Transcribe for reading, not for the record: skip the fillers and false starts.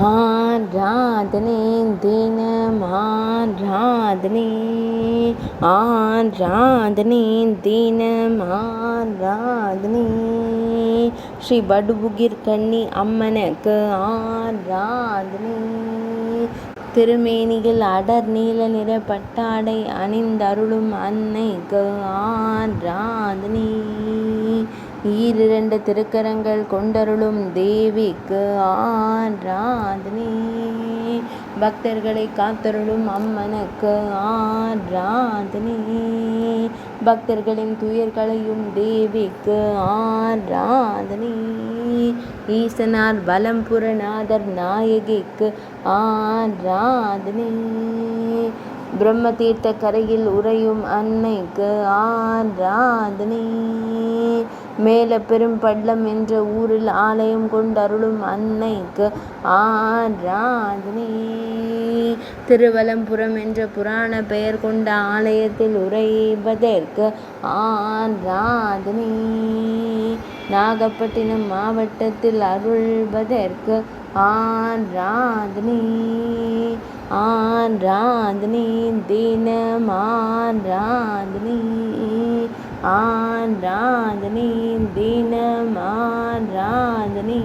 ஆராதனை தினம் ஆராதனை, ஆராதனை தினம் ஆராதனை, ஸ்ரீ படுபுகிர் கன்னி அம்மனுக்கு ஆராதனை. திருமேனியில் அடர் நீல நிற பட்டாடை அணிந்தருளும் அன்னைக்கு ஆராதனை. ஈரிரண்டு திருக்கரங்கள் கொண்டருளும் தேவிக்கு ஆராதனை. பக்தர்களை காத்தருளும் அம்மனுக்கு ஆராதனை. பக்தர்களின் துயர்களையும் தேவிக்கு ஆராதனை. ஈசனார் பலம்புரநாதர் நாயகிக்கு ஆராதனை. பிரம்ம தீர்த்த கரையில் உறையும் அன்னைக்கு ஆராதனை. மேல பெரும் பள்ளம் என்ற ஊரில் ஆலயம் கொண்டருளும் அன்னைக்கு ஆராதனை. திருவலம்புரம் என்ற புராண பெயர் கொண்ட ஆலயத்தில் உறைவதற்கு ஆராதனை. நாகப்பட்டினம் மாவட்டத்தில் அருள்வதற்கு ஆராதனை. ஆராதனை தினம் ஆராதனை, ஆராதனை தினம் ஆராதனை,